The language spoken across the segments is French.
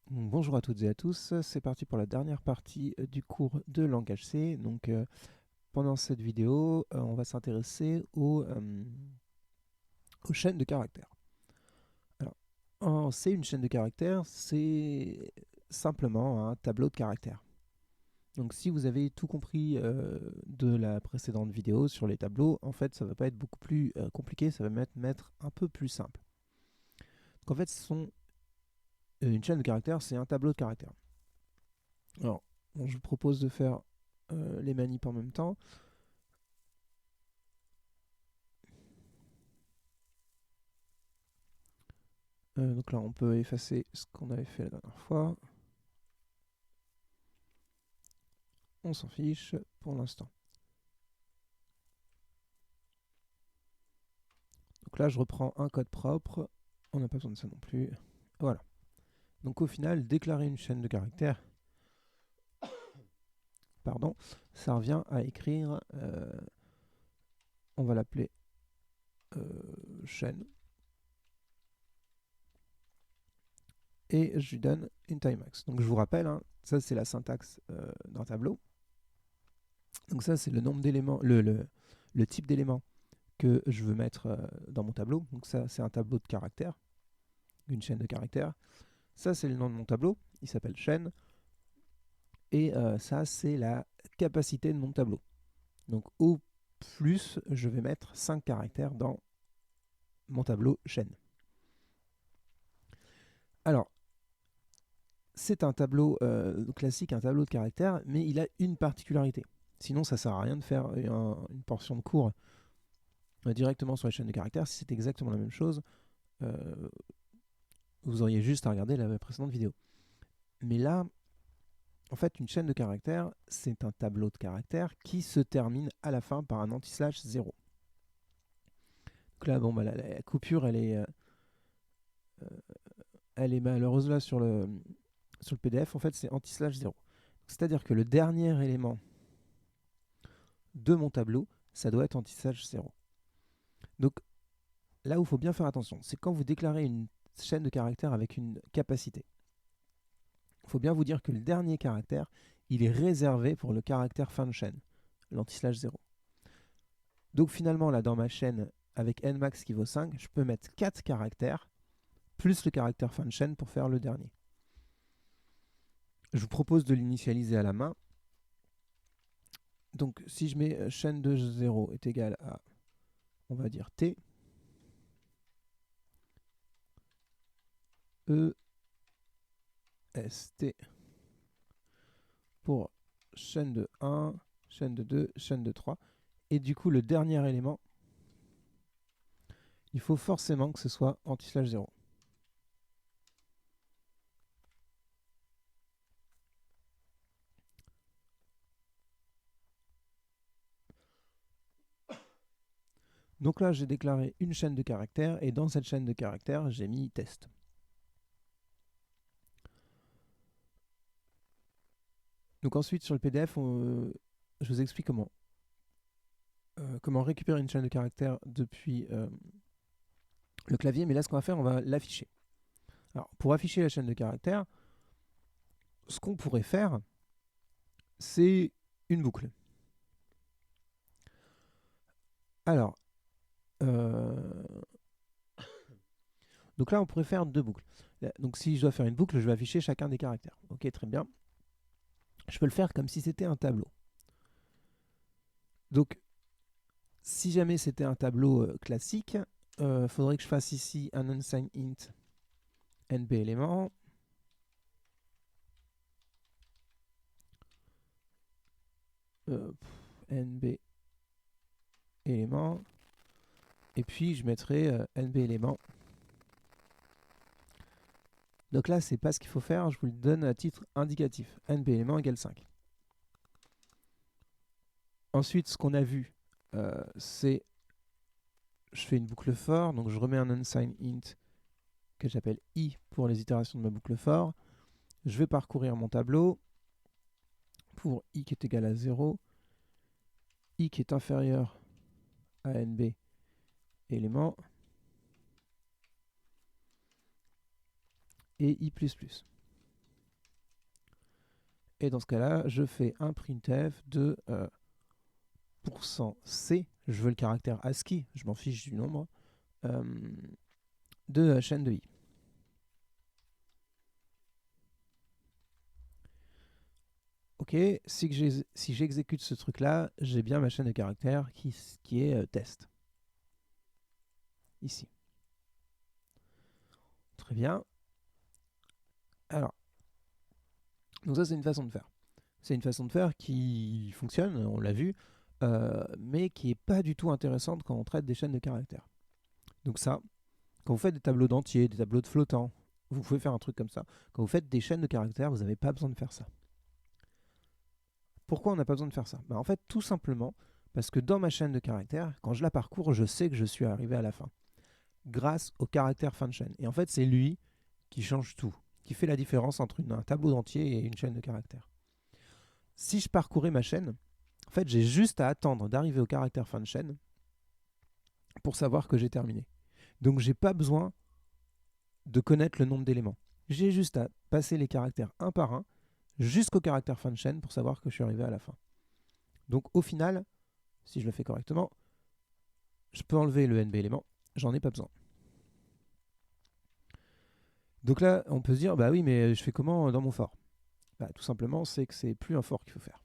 Bonjour à toutes et à tous, c'est parti pour la dernière partie du cours de langage C. Pendant cette vidéo, on va s'intéresser aux chaînes de caractères. Alors, en C, une chaîne de caractères, c'est simplement un tableau de caractères. Donc si vous avez tout compris de la précédente vidéo sur les tableaux, en fait ça va pas être beaucoup plus compliqué, ça va m'être un peu plus simple. Donc en fait, une chaîne de caractères, c'est un tableau de caractères. Alors, je vous propose de faire les manips en même temps. Donc là, on peut effacer ce qu'on avait fait la dernière fois. On s'en fiche pour l'instant. Donc là, je reprends un code propre. On n'a pas besoin de ça non plus. Voilà. Donc au final, déclarer une chaîne de caractères, pardon, ça revient à écrire, on va l'appeler chaîne, et je lui donne une taille max. Donc je vous rappelle, hein, ça c'est la syntaxe d'un tableau. Donc ça c'est le nombre d'éléments, le type d'éléments que je veux mettre dans mon tableau. Donc ça c'est un tableau de caractères, une chaîne de caractères. Ça c'est le nom de mon tableau, il s'appelle chaîne. Et ça c'est la capacité de mon tableau. Donc au plus, je vais mettre 5 caractères dans mon tableau chaîne. Alors, c'est un tableau classique, un tableau de caractères, mais il a une particularité. Sinon, ça sert à rien de faire une portion de cours directement sur les chaînes de caractères. Si c'était exactement la même chose, euh, vous auriez juste à regarder la précédente vidéo. Mais là, en fait, une chaîne de caractères, c'est un tableau de caractères qui se termine à la fin par un anti-slash 0. Donc là, bon, bah, la coupure, elle est malheureuse là sur le PDF. En fait, c'est anti-slash 0. C'est-à-dire que le dernier élément de mon tableau, ça doit être anti-slash 0. Donc là où il faut bien faire attention, c'est quand vous déclarez une chaîne de caractères avec une capacité. Il faut bien vous dire que le dernier caractère, il est réservé pour le caractère fin de chaîne, l'anti-slash 0. Donc finalement, là, dans ma chaîne, avec nmax qui vaut 5, je peux mettre 4 caractères, plus le caractère fin de chaîne pour faire le dernier. Je vous propose de l'initialiser à la main. Donc si je mets chaîne de 0 est égal à, on va dire t, e, s, t, pour chaîne de 1, chaîne de 2, chaîne de 3. Et du coup, le dernier élément, il faut forcément que ce soit anti-slash 0. Donc là, j'ai déclaré une chaîne de caractères, et dans cette chaîne de caractères, j'ai mis test. Donc ensuite, sur le PDF, je vous explique comment récupérer une chaîne de caractères depuis le clavier, mais là, ce qu'on va faire, on va l'afficher. Alors, pour afficher la chaîne de caractères, ce qu'on pourrait faire, c'est une boucle. Alors, donc là, on pourrait faire deux boucles. Donc si je dois faire une boucle, je vais afficher chacun des caractères. Ok, très bien. Je peux le faire comme si c'était un tableau. Donc, si jamais c'était un tableau classique, il faudrait que je fasse ici un unsigned int nb élément. Nb élément. Et puis, je mettrai nb élément. Donc là, c'est pas ce qu'il faut faire, je vous le donne à titre indicatif. nb élément égale 5. Ensuite, ce qu'on a vu, c'est je fais une boucle for, donc je remets un unsigned int que j'appelle i pour les itérations de ma boucle for. Je vais parcourir mon tableau pour i qui est égal à 0, i qui est inférieur à nb élément, et i++. Et dans ce cas-là, je fais un printf de %c, je veux le caractère ASCII, je m'en fiche du nombre, de chaîne de i. Ok, si j'exécute ce truc-là, j'ai bien ma chaîne de caractères qui est test. Ici. Très bien. Alors, donc ça c'est une façon de faire. C'est une façon de faire qui fonctionne, on l'a vu, mais qui n'est pas du tout intéressante quand on traite des chaînes de caractères. Donc ça, quand vous faites des tableaux d'entiers, des tableaux de flottants, vous pouvez faire un truc comme ça. Quand vous faites des chaînes de caractères, vous n'avez pas besoin de faire ça. Pourquoi on n'a pas besoin de faire ça? En fait, tout simplement parce que dans ma chaîne de caractères, quand je la parcours, je sais que je suis arrivé à la fin. Grâce au caractère fin de chaîne. Et en fait, c'est lui qui change tout, qui fait la différence entre un tableau d'entiers et une chaîne de caractères. Si je parcourais ma chaîne, en fait, j'ai juste à attendre d'arriver au caractère fin de chaîne pour savoir que j'ai terminé. Donc, j'ai pas besoin de connaître le nombre d'éléments. J'ai juste à passer les caractères un par un jusqu'au caractère fin de chaîne pour savoir que je suis arrivé à la fin. Donc, au final, si je le fais correctement, je peux enlever le nb élément, j'en ai pas besoin. Donc là, on peut se dire, bah oui, mais je fais comment dans mon for? Tout simplement, c'est que c'est plus un for qu'il faut faire.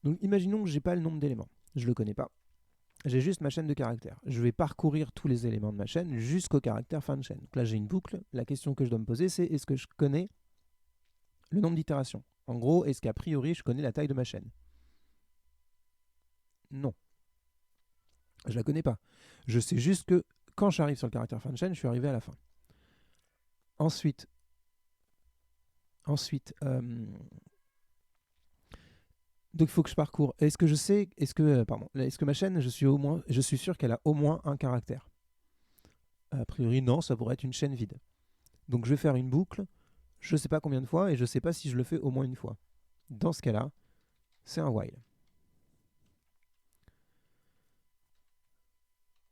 Donc imaginons que je n'ai pas le nombre d'éléments. Je ne le connais pas. J'ai juste ma chaîne de caractères. Je vais parcourir tous les éléments de ma chaîne jusqu'au caractère fin de chaîne. Donc là, j'ai une boucle. La question que je dois me poser, c'est est-ce que je connais le nombre d'itérations? En gros, est-ce qu'a priori, je connais la taille de ma chaîne? Non. Je ne la connais pas. Je sais juste que quand j'arrive sur le caractère fin de chaîne, je suis arrivé à la fin. Ensuite, donc il faut que je parcours. Est-ce que je sais, est-ce que ma chaîne, je suis sûr qu'elle a au moins un caractère? A priori, non, ça pourrait être une chaîne vide. Donc je vais faire une boucle, je ne sais pas combien de fois, et je ne sais pas si je le fais au moins une fois. Dans ce cas-là, c'est un while.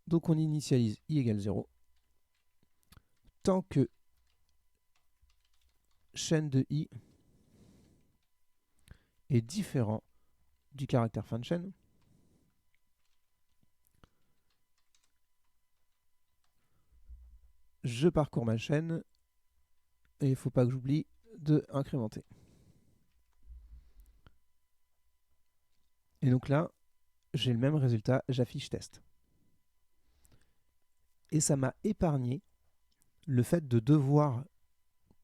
Donc on initialise i égale 0. Tant que chaîne de i est différent du caractère fin de chaîne, je parcours ma chaîne, et il ne faut pas que j'oublie de incrémenter. Et donc là, j'ai le même résultat, j'affiche test. Et ça m'a épargné le fait de devoir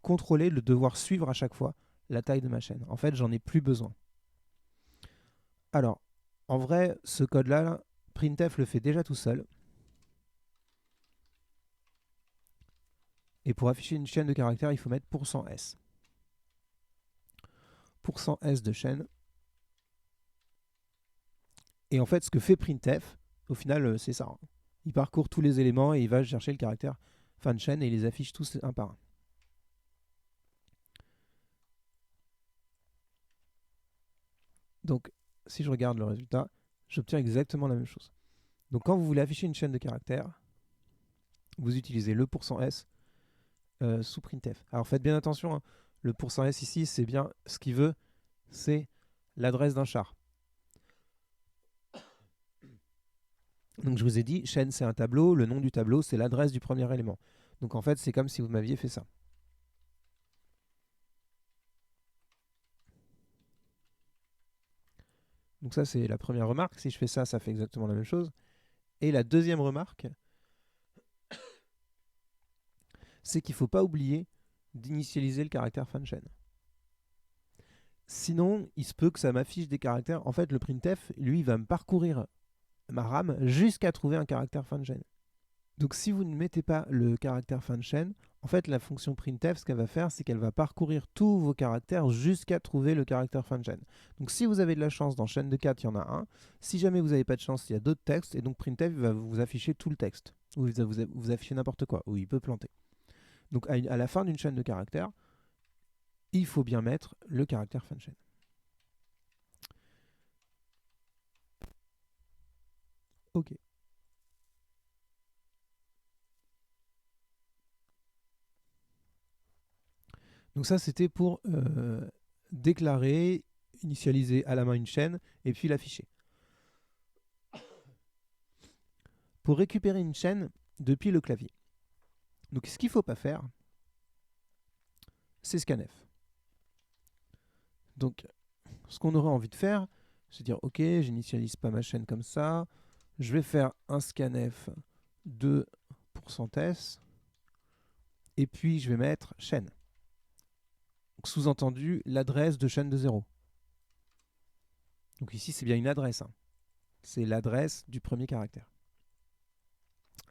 contrôler, de devoir suivre à chaque fois la taille de ma chaîne. En fait, j'en ai plus besoin. Alors, en vrai, ce code-là, printf le fait déjà tout seul. Et pour afficher une chaîne de caractères, il faut mettre %s. %s de chaîne. Et en fait, ce que fait printf, au final, c'est ça. Il parcourt tous les éléments et il va chercher le caractère fin de chaîne et il les affiche tous un par un. Donc, si je regarde le résultat, j'obtiens exactement la même chose. Donc, quand vous voulez afficher une chaîne de caractères, vous utilisez le %s sous printf. Alors, faites bien attention, hein. Le %s ici, c'est bien ce qu'il veut, c'est l'adresse d'un char. Donc je vous ai dit, chaîne c'est un tableau, le nom du tableau c'est l'adresse du premier élément. Donc en fait c'est comme si vous m'aviez fait ça. Donc ça c'est la première remarque, si je fais ça, ça fait exactement la même chose. Et la deuxième remarque, c'est qu'il ne faut pas oublier d'initialiser le caractère fin de chaîne. Sinon, il se peut que ça m'affiche des caractères. En fait, le printf, lui, il va me parcourir ma RAM jusqu'à trouver un caractère fin de chaîne. Donc si vous ne mettez pas le caractère fin de chaîne, en fait la fonction printf, ce qu'elle va faire, c'est qu'elle va parcourir tous vos caractères jusqu'à trouver le caractère fin de chaîne. Donc si vous avez de la chance, dans chaîne de 4, il y en a un. Si jamais vous n'avez pas de chance, il y a d'autres textes, et donc printf va vous afficher tout le texte. Ou il va vous afficher n'importe quoi, ou il peut planter. Donc à la fin d'une chaîne de caractères, il faut bien mettre le caractère fin de chaîne. Ok. Donc ça, c'était pour déclarer, initialiser à la main une chaîne et puis l'afficher. Pour récupérer une chaîne depuis le clavier. Donc ce qu'il ne faut pas faire, c'est scanf. Donc ce qu'on aurait envie de faire, c'est dire ok, j'initialise pas ma chaîne comme ça, je vais faire un scanf de %s et puis je vais mettre chaîne. Sous-entendu l'adresse de chaîne de 0. Donc ici c'est bien une adresse, hein. C'est l'adresse du premier caractère.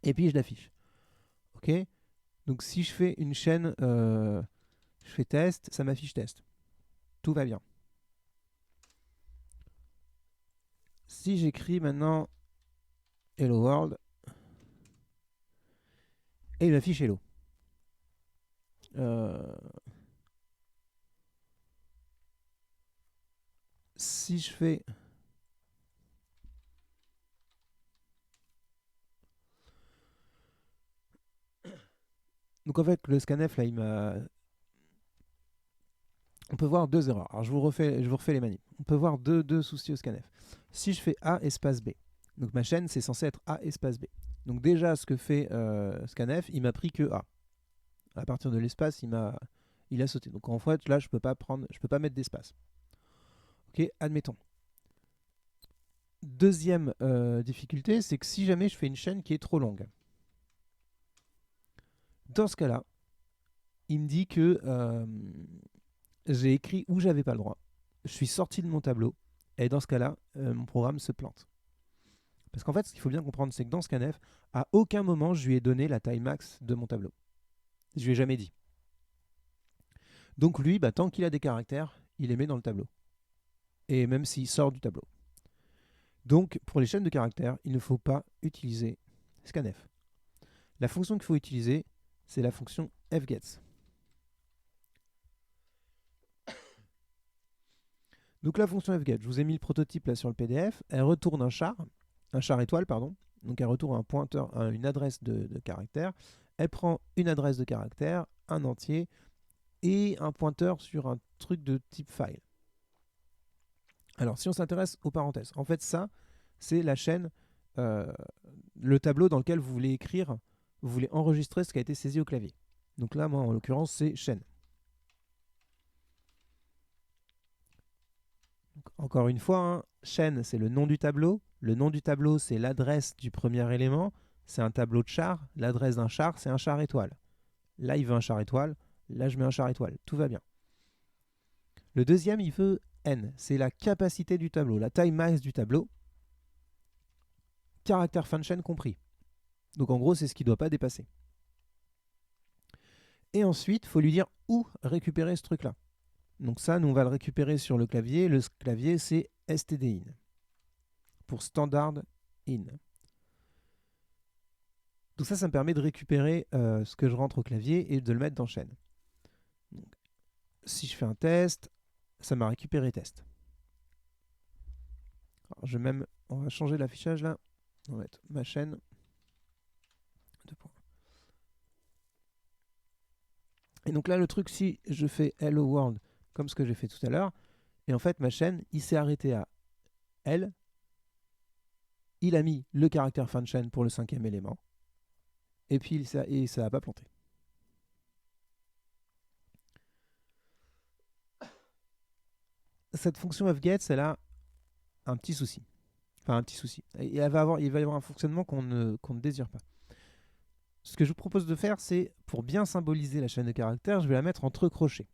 Et puis je l'affiche. Ok. Donc si je fais une chaîne, je fais test, ça m'affiche test. Tout va bien. Si j'écris maintenant Hello World, et il m'affiche Hello. Si je fais donc en fait le scanf là il m'a, on peut voir deux erreurs. Alors je vous refais les manips. On peut voir deux soucis au scanf. Si je fais A espace B, donc ma chaîne c'est censé être A espace B. Donc déjà ce que fait scanf, il m'a pris que A. À partir de l'espace, il a sauté. Donc en fait là je peux pas mettre d'espace. Ok, admettons. Deuxième difficulté, c'est que si jamais je fais une chaîne qui est trop longue, dans ce cas-là, il me dit que j'ai écrit où j'avais pas le droit. Je suis sorti de mon tableau, et dans ce cas-là, mon programme se plante. Parce qu'en fait, ce qu'il faut bien comprendre, c'est que dans scanf, à aucun moment je lui ai donné la taille max de mon tableau. Je lui ai jamais dit. Donc lui, tant qu'il a des caractères, il les met dans le tableau. Et même s'il sort du tableau. Donc, pour les chaînes de caractères, il ne faut pas utiliser scanf. La fonction qu'il faut utiliser, c'est la fonction fgets. Donc la fonction fget, je vous ai mis le prototype là sur le PDF, elle retourne un char étoile, pardon. Donc elle retourne un pointeur, une adresse de caractère. Elle prend une adresse de caractère, un entier, et un pointeur sur un truc de type file. Alors si on s'intéresse aux parenthèses, en fait ça, c'est la chaîne, le tableau dans lequel vous voulez écrire, vous voulez enregistrer ce qui a été saisi au clavier. Donc là, moi en l'occurrence, c'est chaîne. Donc, encore une fois, hein, chaîne, c'est le nom du tableau. Le nom du tableau, c'est l'adresse du premier élément. C'est un tableau de char. L'adresse d'un char, c'est un char étoile. Là, il veut un char étoile. Là, je mets un char étoile. Tout va bien. Le deuxième, il veut n. C'est la capacité du tableau, la taille max du tableau. Caractère fin de chaîne compris. Donc en gros, c'est ce qu'il ne doit pas dépasser. Et ensuite, il faut lui dire où récupérer ce truc-là. Donc ça, nous, on va le récupérer sur le clavier. Le clavier, c'est stdin. Pour standard in. Donc ça me permet de récupérer ce que je rentre au clavier et de le mettre dans chaîne. Donc, si je fais un test, ça m'a récupéré test. Alors, on va changer l'affichage là. On va mettre ma chaîne. 2 points. Et donc là, le truc, si je fais hello world comme ce que j'ai fait tout à l'heure, et en fait, ma chaîne, il s'est arrêté à L. Il a mis le caractère fin de chaîne pour le 5e élément. Et puis, ça n'a pas planté. Cette fonction fgets, elle a un petit souci. Enfin, un petit souci. Il va y avoir un fonctionnement qu'on ne désire pas. Ce que je vous propose de faire, c'est, pour bien symboliser la chaîne de caractères, je vais la mettre entre crochets.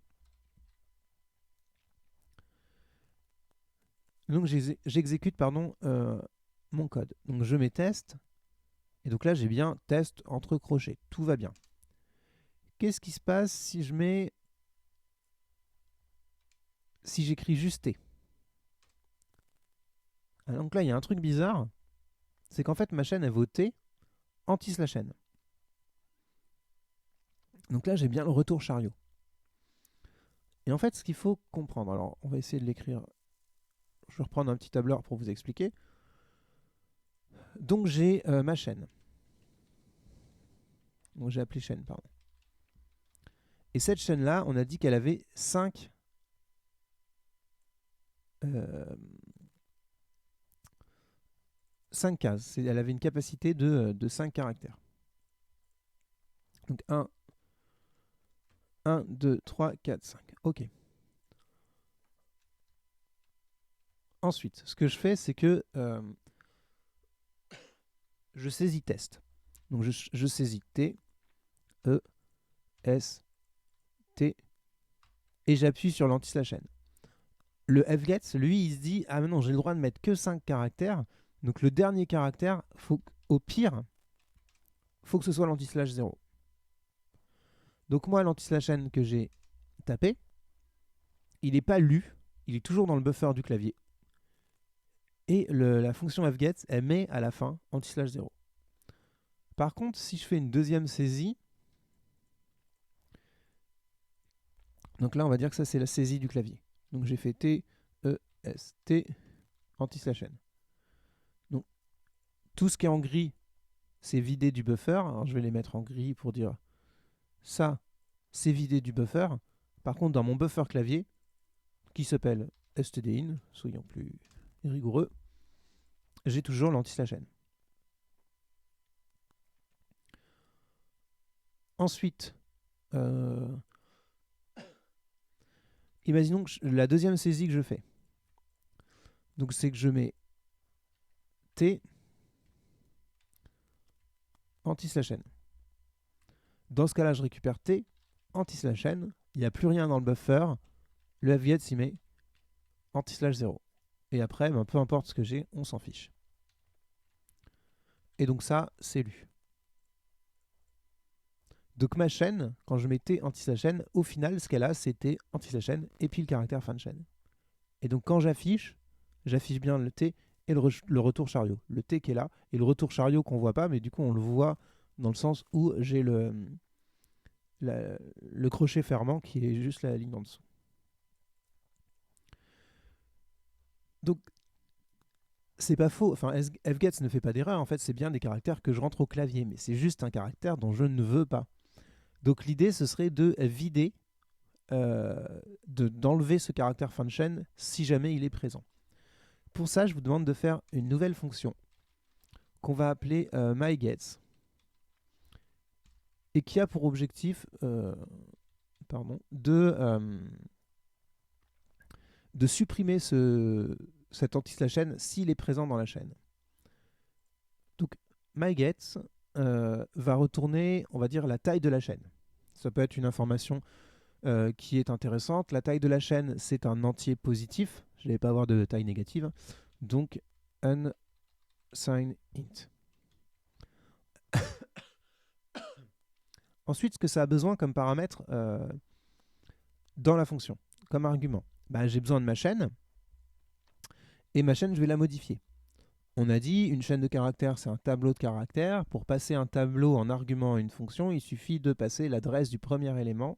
Donc j'exécute mon code. Donc je mets test, et donc là j'ai bien test entre crochets. Tout va bien. Qu'est-ce qui se passe si j'écris juste T? Donc là il y a un truc bizarre, c'est qu'en fait ma chaîne elle vaut T anti slash n. Donc là j'ai bien le retour chariot. Et en fait ce qu'il faut comprendre, alors on va essayer de l'écrire. Je vais reprendre un petit tableur pour vous expliquer. Donc j'ai ma chaîne. Donc j'ai appelé chaîne, pardon. Et cette chaîne-là, on a dit qu'elle avait 5 cases. Elle avait une capacité de 5 caractères. Donc 1, 2, 3, 4, 5. OK. Ensuite, ce que je fais, c'est que je saisis test. Donc je saisis T, E, S, T, et j'appuie sur l'anti/n. Le fgets, lui, il se dit ah mais non, j'ai le droit de mettre que 5 caractères. Donc le dernier caractère, au pire, faut que ce soit l'anti/0. Donc moi, l'anti/n que j'ai tapé, il n'est pas lu, il est toujours dans le buffer du clavier. Et la fonction fgets, elle met à la fin anti/0. Par contre, si je fais une deuxième saisie, donc là, on va dire que ça, c'est la saisie du clavier. Donc j'ai fait T, E, S, T, anti/n. Donc tout ce qui est en gris, c'est vidé du buffer. Alors je vais les mettre en gris pour dire ça, c'est vidé du buffer. Par contre, dans mon buffer clavier, qui s'appelle stdin, soyons plus rigoureux, j'ai toujours l'anti/n. Ensuite, imaginons que la deuxième saisie que je fais, donc c'est que je mets T anti/n. Dans ce cas-là, je récupère T anti/n. Il n'y a plus rien dans le buffer. Le fgets il met anti/0. Et après, ben, peu importe ce que j'ai, on s'en fiche. Et donc ça, c'est lu. Donc ma chaîne, quand je mets T anti/n, au final, ce qu'elle a, c'est T anti/n et puis le caractère fin de chaîne. Et donc quand j'affiche bien le T et le retour chariot. Le T qui est là et le retour chariot qu'on voit pas, mais du coup on le voit dans le sens où j'ai le crochet fermant qui est juste la ligne en dessous. Donc c'est pas faux, enfin fgets ne fait pas d'erreur, en fait c'est bien des caractères que je rentre au clavier, mais c'est juste un caractère dont je ne veux pas. Donc l'idée ce serait de vider, d'enlever ce caractère fin de chaîne si jamais il est présent. Pour ça, je vous demande de faire une nouvelle fonction qu'on va appeler myGets et qui a pour objectif de supprimer cet anti/n s'il est présent dans la chaîne. Donc myGets va retourner, on va dire, la taille de la chaîne. Ça peut être une information qui est intéressante. La taille de la chaîne, c'est un entier positif. Je ne vais pas avoir de taille négative. Donc, unsigned int. Ensuite, ce que ça a besoin comme paramètre dans la fonction, comme argument, bah, j'ai besoin de ma chaîne. Et ma chaîne, je vais la modifier. On a dit, une chaîne de caractères, c'est un tableau de caractères. Pour passer un tableau en argument à une fonction, il suffit de passer l'adresse du premier élément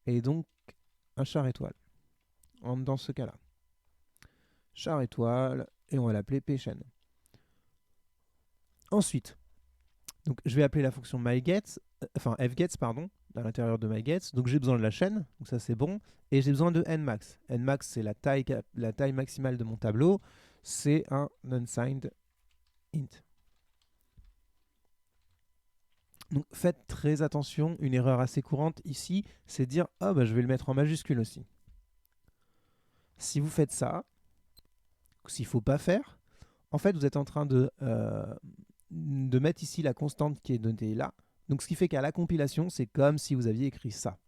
et donc un char étoile. Dans ce cas-là. Char étoile, et on va l'appeler pchain. Ensuite, donc je vais appeler la fonction myGets, fgets, pardon, à l'intérieur de myGets. Donc j'ai besoin de la chaîne, donc ça c'est bon. Et j'ai besoin de nmax. Nmax, c'est la taille maximale de mon tableau. C'est un unsigned int. Donc faites très attention, une erreur assez courante ici, c'est de dire « Ah, bah, je vais le mettre en majuscule aussi ». Si vous faites ça, s'il ne faut pas faire, en fait, vous êtes en train de mettre ici la constante qui est donnée là. Donc, ce qui fait qu'à la compilation, c'est comme si vous aviez écrit ça.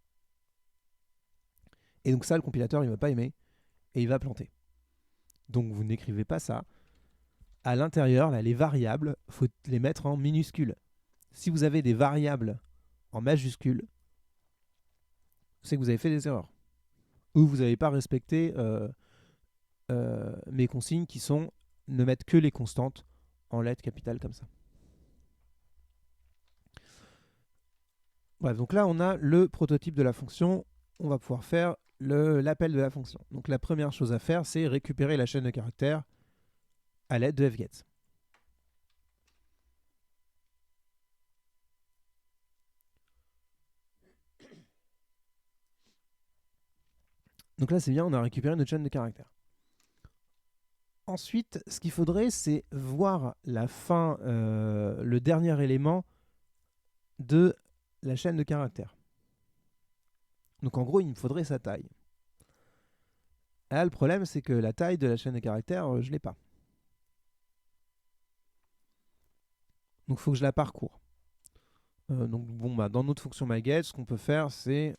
Et donc ça, le compilateur, il ne va pas aimer et il va planter. Donc, vous n'écrivez pas ça. À l'intérieur, là, les variables, il faut les mettre en minuscules. Si vous avez des variables en majuscules, c'est que vous avez fait des erreurs. Ou vous n'avez pas respecté mes consignes qui sont ne mettre que les constantes en lettres capitales comme ça. Bref, donc là, on a le prototype de la fonction. On va pouvoir faire l'appel de la fonction. Donc la première chose à faire, c'est récupérer la chaîne de caractères à l'aide de fgets. Donc là, c'est bien, on a récupéré notre chaîne de caractères. Ensuite, ce qu'il faudrait, c'est voir la fin, le dernier élément de la chaîne de caractères. Donc en gros, il me faudrait sa taille. Et là, le problème, c'est que la taille de la chaîne de caractères, je ne l'ai pas. Donc il faut que je la parcours. Donc bon, bah, dans notre fonction myGet, ce qu'on peut faire, c'est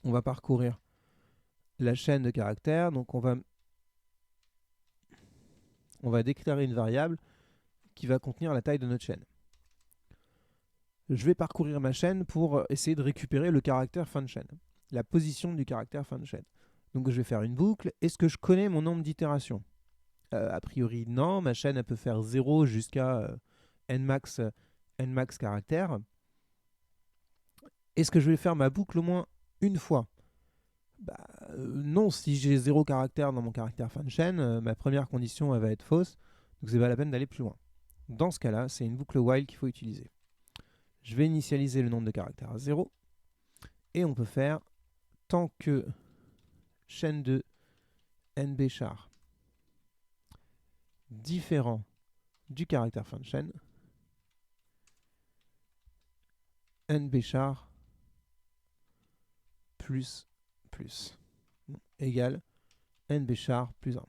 on va parcourir la chaîne de caractères. Donc on va déclarer une variable qui va contenir la taille de notre chaîne. Je vais parcourir ma chaîne pour essayer de récupérer le caractère fin de chaîne, la position du caractère fin de chaîne. Donc je vais faire une boucle. Est-ce que je connais mon nombre d'itérations? A priori, non. Ma chaîne, elle peut faire 0 jusqu'à nmax caractères. Est-ce que je vais faire ma boucle au moins une fois? Non, si j'ai 0 caractère dans mon caractère fin de chaîne, ma première condition elle va être fausse, donc c'est pas la peine d'aller plus loin. Dans ce cas-là, c'est une boucle while qu'il faut utiliser. Je vais initialiser le nombre de caractères à 0, et on peut faire tant que chaîne de nbchar différent du caractère fin de chaîne, nbchar plus égale nbchar plus 1.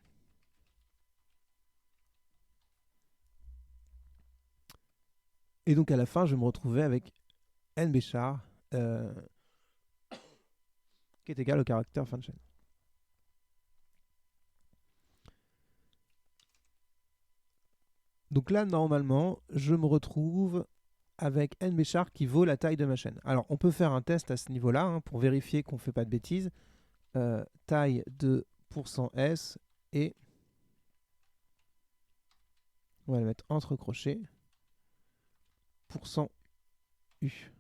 Et donc à la fin, je vais me retrouver avec nbchar qui est égal au caractère fin de chaîne. Donc là, normalement, je me retrouve avec nbchar qui vaut la taille de ma chaîne. Alors, on peut faire un test à ce niveau-là pour vérifier qu'on ne fait pas de bêtises. Taille de %s et on va le mettre entre crochets %u.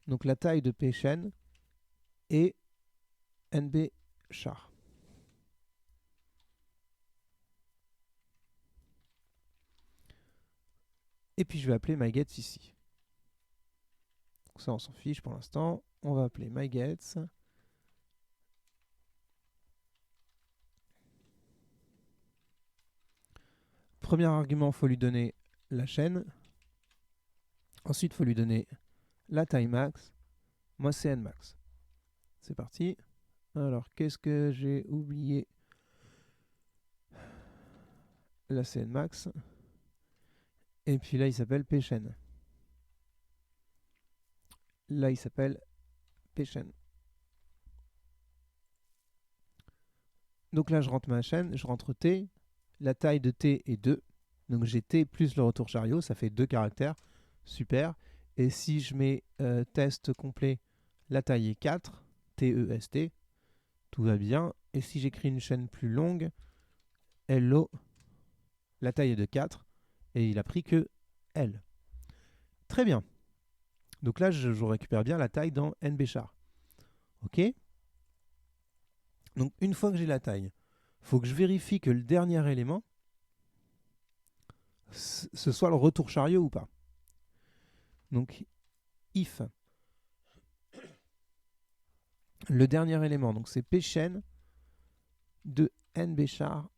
Donc la taille de pchain est nbchar. Et puis je vais appeler mygets ici. Donc ça, on s'en fiche pour l'instant. On va appeler mygets. Premier argument, il faut lui donner la chaîne. Ensuite, il faut lui donner la taille max. Moi, c'est nmax. C'est parti. Alors, qu'est-ce que j'ai oublié? Là, c'est nmax. Et puis là, il s'appelle pchain. Là, il s'appelle pchain. Donc là, je rentre ma chaîne, je rentre t. La taille de t est 2. Donc j'ai t plus le retour chariot, ça fait 2 caractères. Super. Et si je mets test complet, la taille est 4, TEST, tout va bien. Et si j'écris une chaîne plus longue, hello, la taille est de 4, et il a pris que L. Très bien. Donc là, je récupère bien la taille dans nbchar. OK? Donc une fois que j'ai la taille, il faut que je vérifie que le dernier élément, ce soit le retour chariot ou pas. Donc if le dernier élément, donc c'est pchain de nbchar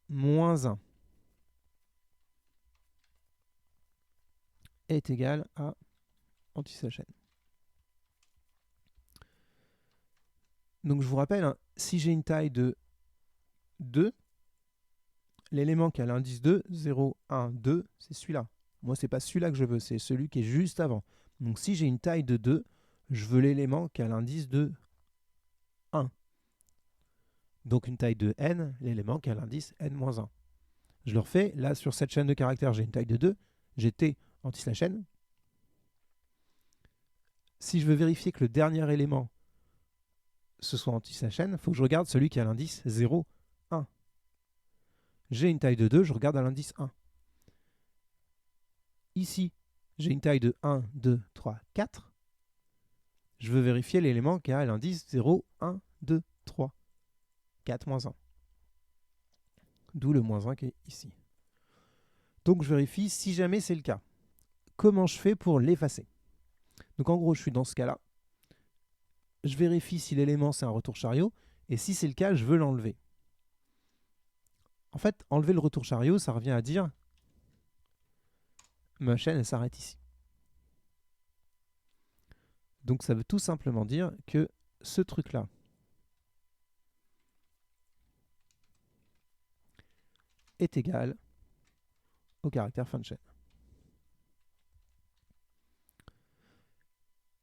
moins 1 est égal à anti-chaîne. Donc je vous rappelle, hein, si j'ai une taille de 2, l'élément qui a l'indice 2, 0, 1, 2, c'est celui-là. Moi, c'est pas celui-là que je veux, c'est celui qui est juste avant. Donc si j'ai une taille de 2, je veux l'élément qui a l'indice de 1. Donc une taille de n, l'élément qui a l'indice n-1. Je le refais, là sur cette chaîne de caractères, j'ai une taille de 2, j'ai t anti/n. Si je veux vérifier que le dernier élément ce soit anti/n, il faut que je regarde celui qui a l'indice 0, 1. J'ai une taille de 2, je regarde à l'indice 1. Ici, j'ai une taille de 1, 2, 3, 4. Je veux vérifier l'élément qui a l'indice 0, 1, 2, 3, 4, moins 1. D'où le moins 1 qui est ici. Donc je vérifie si jamais c'est le cas. Comment je fais pour l'effacer? Donc en gros, je suis dans ce cas-là. je vérifie si l'élément c'est un retour chariot, et si c'est le cas, je veux l'enlever. En fait, enlever le retour chariot, ça revient à dire ma chaîne elle s'arrête ici. Donc ça veut tout simplement dire que ce truc-là est égal au caractère fin de chaîne.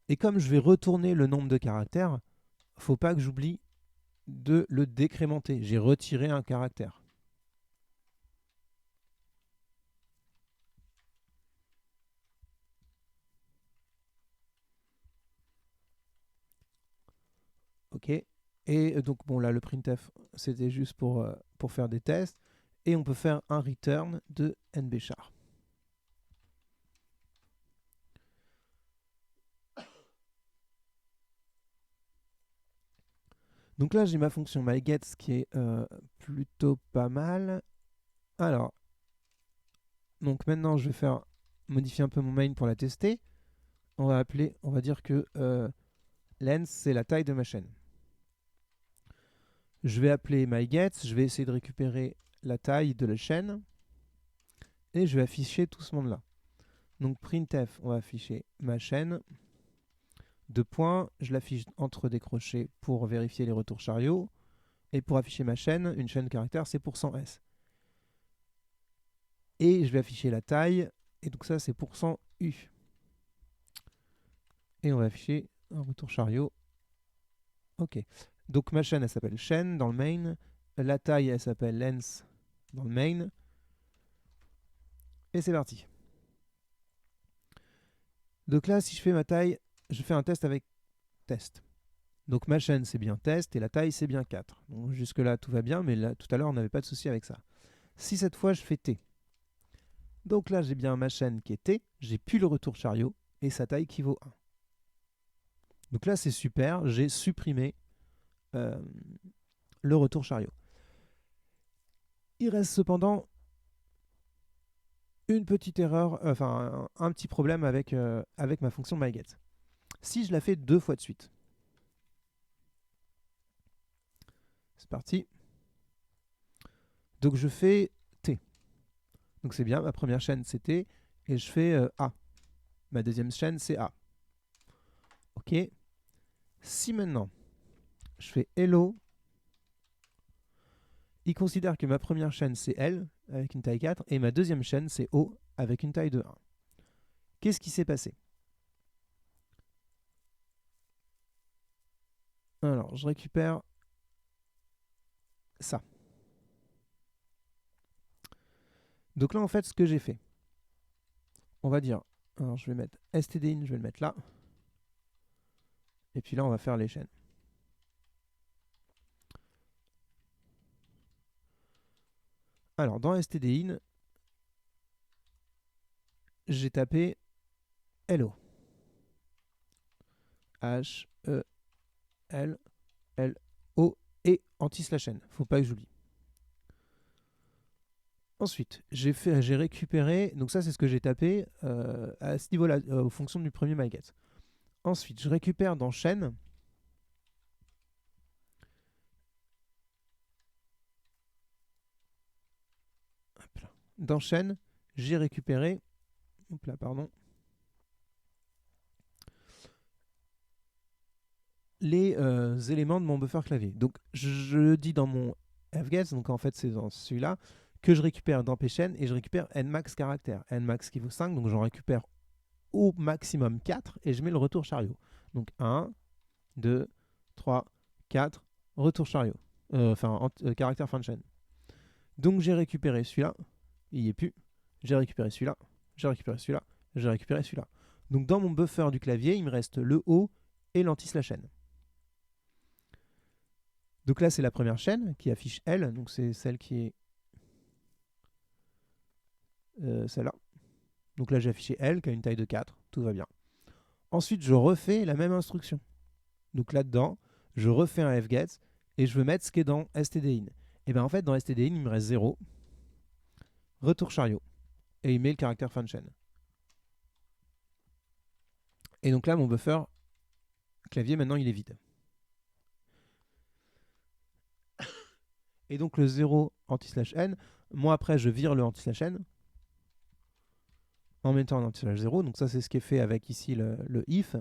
Et comme je vais retourner le nombre de caractères, faut pas que j'oublie de le décrémenter. J'ai retiré un caractère. Ok. Et donc bon là le printf c'était juste pour faire des tests. Et on peut faire un return de nbchar. Donc là j'ai ma fonction mygets qui est plutôt pas mal. Alors, donc maintenant je vais faire modifier un peu mon main pour la tester. On va dire que length c'est la taille de ma chaîne. Je vais appeler mygets, je vais essayer de récupérer la taille de la chaîne et je vais afficher tout ce monde-là. Donc printf, on va afficher ma chaîne. Deux points, je l'affiche entre des crochets pour vérifier les retours chariots. Et pour afficher ma chaîne, une chaîne caractère, c'est %s. Et je vais afficher la taille, et donc ça c'est %u. Et on va afficher un retour chariot. Ok. Donc ma chaîne, elle s'appelle chaîne dans le main. La taille, elle s'appelle length dans le main. Et c'est parti. Donc là, si je fais ma taille, je fais un test avec test. Donc ma chaîne, c'est bien test, et la taille, c'est bien 4. Donc jusque là, tout va bien, mais là, tout à l'heure, on n'avait pas de souci avec ça. Si cette fois, je fais t. Donc là, j'ai bien ma chaîne qui est t, j'ai plus le retour chariot, et sa taille qui vaut 1. Donc là, c'est super, j'ai supprimé le retour chariot. Il reste cependant une petite erreur, enfin un petit problème avec ma fonction myget. Si je la fais 2 fois de suite. C'est parti. Donc je fais t. Donc c'est bien, ma première chaîne c'est t, et je fais a. Ma deuxième chaîne c'est a. Ok. Si maintenant je fais hello, il considère que ma première chaîne c'est L avec une taille 4 et ma deuxième chaîne c'est O avec une taille de 1. Qu'est-ce qui s'est passé? Alors, je récupère ça. Donc là, en fait, ce que j'ai fait, on va dire, alors je vais mettre stdin, je vais le mettre là. Et puis là, on va faire les chaînes. Alors, dans stdin, j'ai tapé hello. H-E-L-L-O et anti-slash n. Faut pas que j'oublie. Ensuite, j'ai récupéré, donc ça c'est ce que j'ai tapé à ce niveau-là, aux fonctions du premier myget. Ensuite, je récupère dans chaîne dans chaîne, j'ai récupéré les éléments de mon buffer clavier. Donc je dis dans mon fget, donc en fait c'est dans celui-là, que je récupère dans pchain et je récupère nmax caractère. Nmax qui vaut 5, donc j'en récupère au maximum 4 et je mets le retour chariot. Donc 1, 2, 3, 4, retour chariot. Caractère fin de chaîne. Donc j'ai récupéré celui-là, il n'y est plus. J'ai récupéré celui-là, j'ai récupéré celui-là, j'ai récupéré celui-là. Donc dans mon buffer du clavier, il me reste le O et l'anti-slash n. Donc là, c'est la première chaîne qui affiche L, donc c'est celle qui est celle-là. Donc là, j'ai affiché L qui a une taille de 4, tout va bien. Ensuite, je refais la même instruction. Donc là-dedans, je refais un fget et je veux mettre ce qui est dans stdin. Et bien en fait, dans stdin, il me reste 0, retour chariot, et il met le caractère fin de chaîne. Et donc là, mon buffer clavier, maintenant, il est vide. Et donc le 0 anti/n, moi après je vire le anti/n en mettant un anti/0. Donc ça c'est ce qui est fait avec ici le if.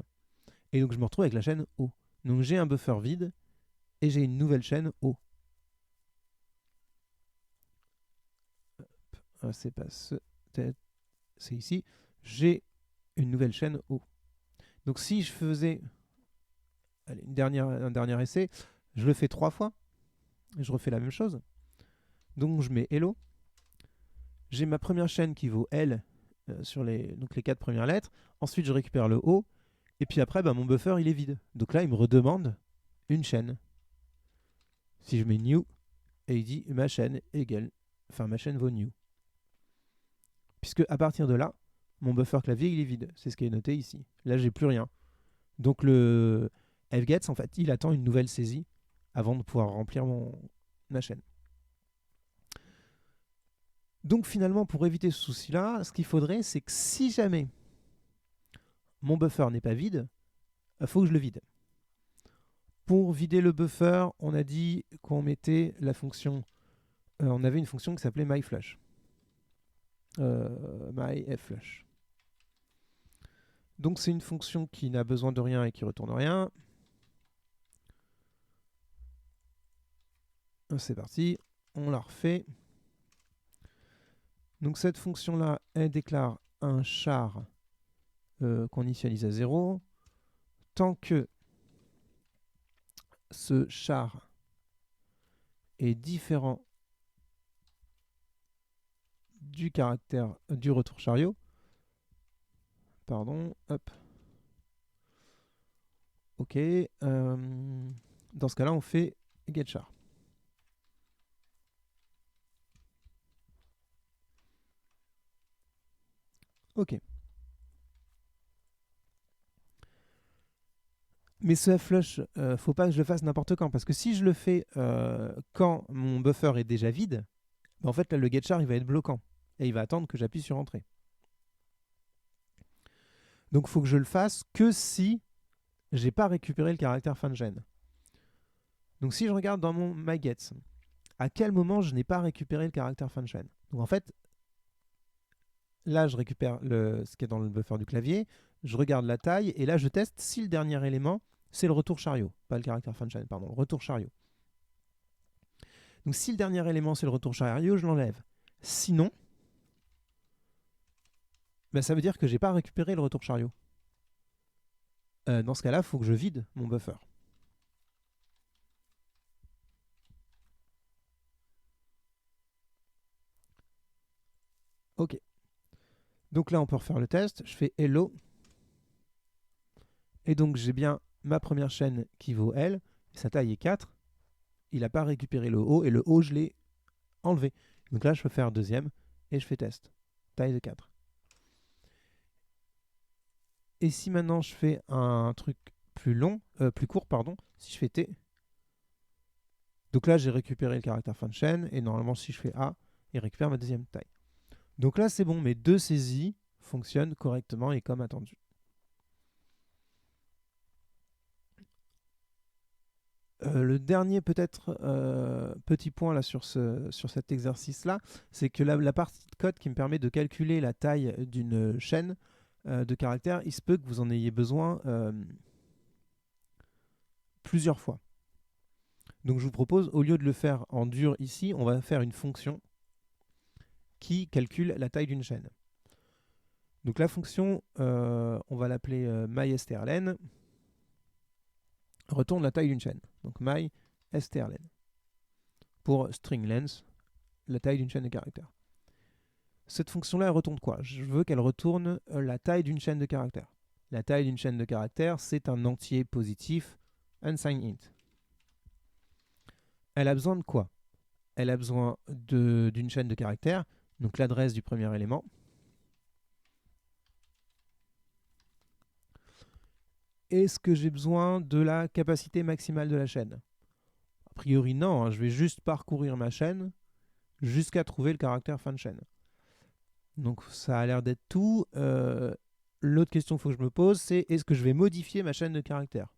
Et donc je me retrouve avec la chaîne O. Donc j'ai un buffer vide et j'ai une nouvelle chaîne O. C'est pas ce, c'est ici. J'ai une nouvelle chaîne O. Donc si je faisais allez, un dernier essai, je le fais 3 fois. Je refais la même chose. Donc je mets hello. J'ai ma première chaîne qui vaut L sur donc les 4 premières lettres. Ensuite je récupère le O. Et puis après, mon buffer il est vide. Donc là il me redemande une chaîne. Si je mets new, et il dit ma chaîne égale, enfin ma chaîne vaut new. Puisque à partir de là, mon buffer clavier il est vide. C'est ce qui est noté ici. Là j'ai plus rien. Donc le fgets en fait il attend une nouvelle saisie avant de pouvoir remplir ma chaîne. Donc finalement pour éviter ce souci là, ce qu'il faudrait c'est que si jamais mon buffer n'est pas vide, il faut que je le vide. Pour vider le buffer, on a dit qu'on mettait la fonction, on avait une fonction qui s'appelait myFlush. myFlush. Donc c'est une fonction qui n'a besoin de rien et qui retourne rien. C'est parti, on la refait. Donc cette fonction-là, elle déclare un char qu'on initialise à 0. Tant que ce char est différent du caractère du retour chariot, pardon, hop. Ok, dans ce cas-là, on fait getChar. Ok. Mais ce flush, faut pas que je le fasse n'importe quand, parce que si je le fais quand mon buffer est déjà vide, en fait là, le getChar il va être bloquant et il va attendre que j'appuie sur entrée. Donc il faut que je le fasse que si j'ai pas récupéré le caractère fin de chaîne. Donc si je regarde dans mon myGets, à quel moment je n'ai pas récupéré le caractère fin de chaîne. Donc en fait, là je récupère ce qui est dans le buffer du clavier, je regarde la taille et là je teste si le dernier élément c'est le retour chariot, pas le caractère fin de chaîne, pardon, le retour chariot. Donc si le dernier élément c'est le retour chariot, je l'enlève. Sinon, ça veut dire que j'ai pas récupéré le retour chariot. Dans ce cas-là, il faut que je vide mon buffer. Ok. Donc là, on peut refaire le test. Je fais hello. Et donc, j'ai bien ma première chaîne qui vaut L. Sa taille est 4. Il n'a pas récupéré le O. Et le O, je l'ai enlevé. Donc là, je peux faire deuxième. Et je fais test. Taille de 4. Et si maintenant, je fais un truc plus court, pardon. Si je fais T. Donc là, j'ai récupéré le caractère fin de chaîne. Et normalement, si je fais A, il récupère ma deuxième taille. Donc là, c'est bon. Mes deux saisies fonctionnent correctement et comme attendu. Le dernier peut-être petit point là sur cet exercice-là, c'est que la partie de code qui me permet de calculer la taille d'une chaîne de caractères, il se peut que vous en ayez besoin plusieurs fois. Donc je vous propose, au lieu de le faire en dur ici, on va faire une fonction qui calcule la taille d'une chaîne. Donc la fonction, on va l'appeler mystrlen, retourne la taille d'une chaîne. Donc mystrlen pour string length, la taille d'une chaîne de caractères. Cette fonction-là, elle retourne quoi? Je veux qu'elle retourne la taille d'une chaîne de caractères. La taille d'une chaîne de caractères, c'est un entier positif unsigned int. Elle a besoin de quoi? Elle a besoin d'une chaîne de caractères, donc l'adresse du premier élément. Est-ce que j'ai besoin de la capacité maximale de la chaîne? A priori non, hein, je vais juste parcourir ma chaîne jusqu'à trouver le caractère fin de chaîne. Donc ça a l'air d'être tout. L'autre question qu'il faut que je me pose, c'est est-ce que je vais modifier ma chaîne de caractères?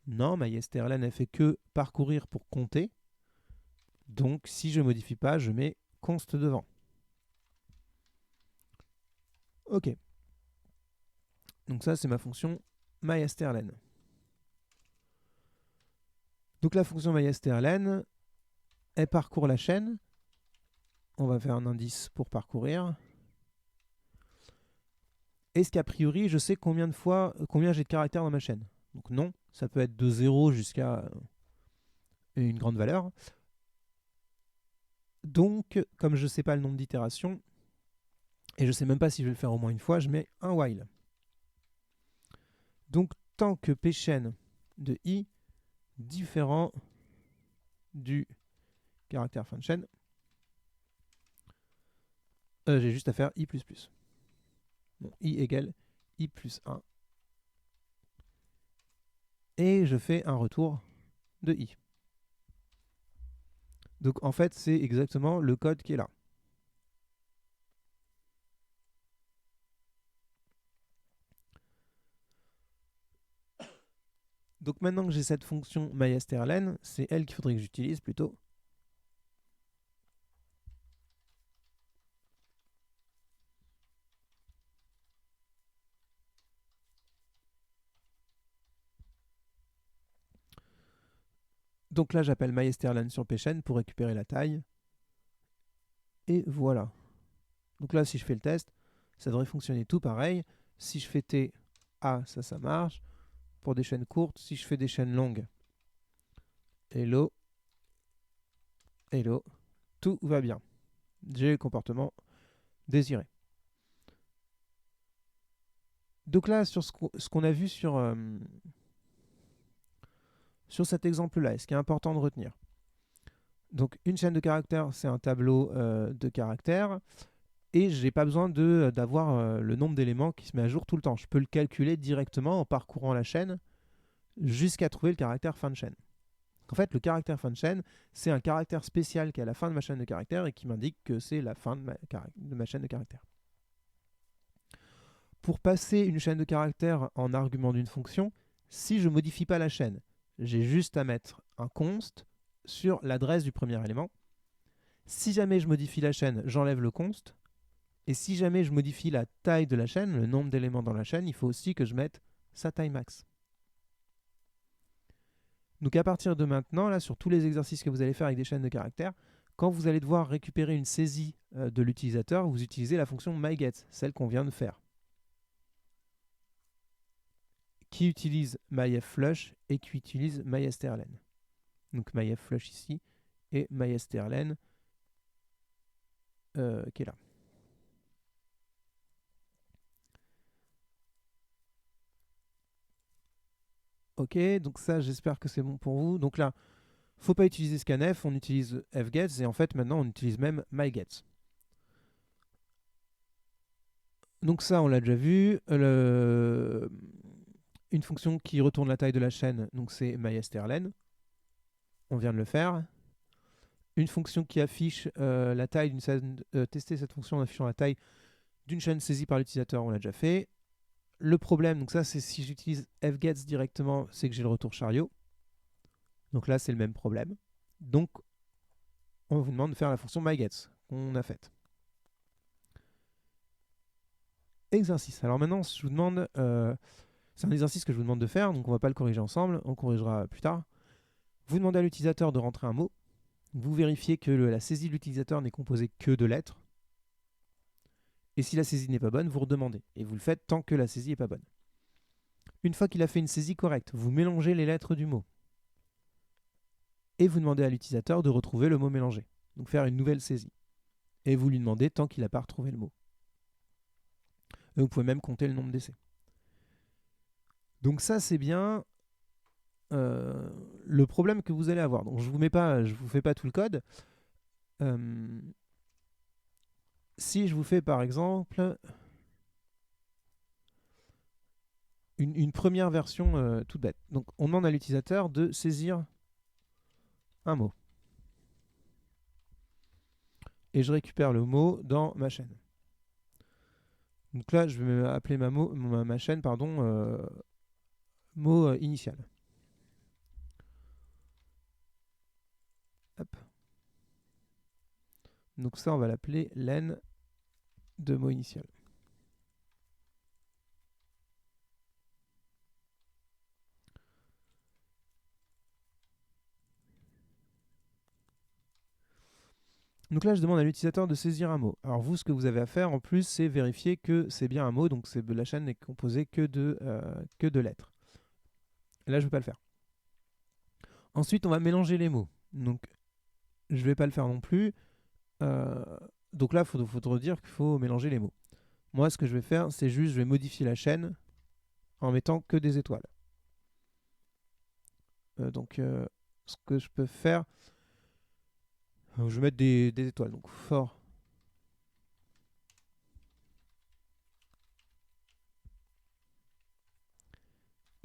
Non, mystrlen elle fait que parcourir pour compter. Donc, si je ne modifie pas, je mets const devant. OK. Donc ça, c'est ma fonction mystrlen. Donc la fonction mystrlen, elle parcourt la chaîne. On va faire un indice pour parcourir. Est-ce qu'a priori, je sais combien j'ai de caractères dans ma chaîne? Donc non, ça peut être de 0 jusqu'à une grande valeur. Donc, comme je ne sais pas le nombre d'itérations, et je ne sais même pas si je vais le faire au moins une fois, je mets un while. Donc, tant que pchain de i différent du caractère fin de chaîne, j'ai juste à faire i++. Bon, i égale i plus 1. Et je fais un retour de i. Donc en fait, c'est exactement le code qui est là. Donc maintenant que j'ai cette fonction mystrlen, c'est elle qu'il faudrait que j'utilise plutôt. Donc là, j'appelle mystrlen sur pchain pour récupérer la taille. Et voilà. Donc là, si je fais le test, ça devrait fonctionner tout pareil. Si je fais t, a, ça marche. Pour des chaînes courtes, si je fais des chaînes longues, hello, hello, tout va bien. J'ai le comportement désiré. Donc là, sur ce qu'on a vu sur cet exemple-là, ce qui est important de retenir. Donc une chaîne de caractères, c'est un tableau de caractères. Et je n'ai pas besoin d'avoir le nombre d'éléments qui se met à jour tout le temps. Je peux le calculer directement en parcourant la chaîne jusqu'à trouver le caractère fin de chaîne. En fait, le caractère fin de chaîne, c'est un caractère spécial qui est à la fin de ma chaîne de caractères et qui m'indique que c'est la fin de ma chaîne de caractères. Pour passer une chaîne de caractères en argument d'une fonction, si je ne modifie pas la chaîne, j'ai juste à mettre un const sur l'adresse du premier élément. Si jamais je modifie la chaîne, j'enlève le const. Et si jamais je modifie la taille de la chaîne, le nombre d'éléments dans la chaîne, il faut aussi que je mette sa taille max. Donc à partir de maintenant, là, sur tous les exercices que vous allez faire avec des chaînes de caractères, quand vous allez devoir récupérer une saisie de l'utilisateur, vous utilisez la fonction myGet, celle qu'on vient de faire, qui utilise myFlush et qui utilise mystrlen. Donc myFlush ici et mystrlen qui est là. Ok, donc ça, j'espère que c'est bon pour vous. Donc là, faut pas utiliser scanf, on utilise fgets et en fait maintenant on utilise même mygets. Donc ça, on l'a déjà vu. Une fonction qui retourne la taille de la chaîne, donc c'est mystrlen. On vient de le faire. Une fonction qui affiche la taille d'une chaîne, tester cette fonction en affichant la taille d'une chaîne saisie par l'utilisateur, on l'a déjà fait. Le problème, donc ça c'est si j'utilise fgets directement, c'est que j'ai le retour chariot. Donc là c'est le même problème. Donc on vous demande de faire la fonction mygets qu'on a faite. Exercice. Alors maintenant, je vous demande, c'est un exercice que je vous demande de faire, donc on ne va pas le corriger ensemble, on corrigera plus tard. Vous demandez à l'utilisateur de rentrer un mot. Vous vérifiez que la saisie de l'utilisateur n'est composée que de lettres. Et si la saisie n'est pas bonne, vous redemandez. Et vous le faites tant que la saisie n'est pas bonne. Une fois qu'il a fait une saisie correcte, vous mélangez les lettres du mot. Et vous demandez à l'utilisateur de retrouver le mot mélangé. Donc faire une nouvelle saisie. Et vous lui demandez tant qu'il n'a pas retrouvé le mot. Et vous pouvez même compter le nombre d'essais. Donc ça, c'est bien le problème que vous allez avoir. Donc je vous fais pas tout le code. Si je vous fais par exemple une première version toute bête. Donc on demande à l'utilisateur de saisir un mot. Et je récupère le mot dans ma chaîne. Donc là, je vais appeler ma chaîne mot initial. Hop. Donc ça, on va l'appeler len de mot initial. Donc là, je demande à l'utilisateur de saisir un mot. Alors vous, ce que vous avez à faire en plus, c'est vérifier que c'est bien un mot, donc la chaîne n'est composée que de lettres. Là, je ne vais pas le faire. Ensuite, on va mélanger les mots. Donc, je ne vais pas le faire non plus. Donc là, il faut dire qu'il faut mélanger les mots. Moi, ce que je vais faire, c'est juste, je vais modifier la chaîne en mettant que des étoiles. Ce que je peux faire, je vais mettre des étoiles. Donc, for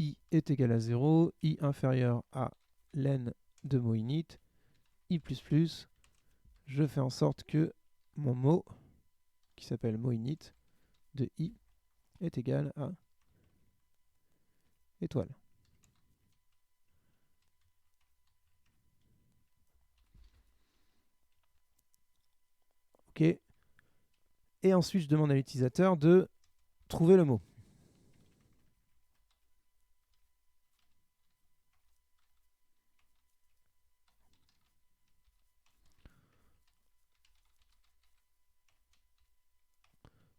i est égal à 0, i inférieur à len de mot init, i++, je fais en sorte que mon mot, qui s'appelle mot init, de i, est égal à étoile. OK. Et ensuite, je demande à l'utilisateur de trouver le mot.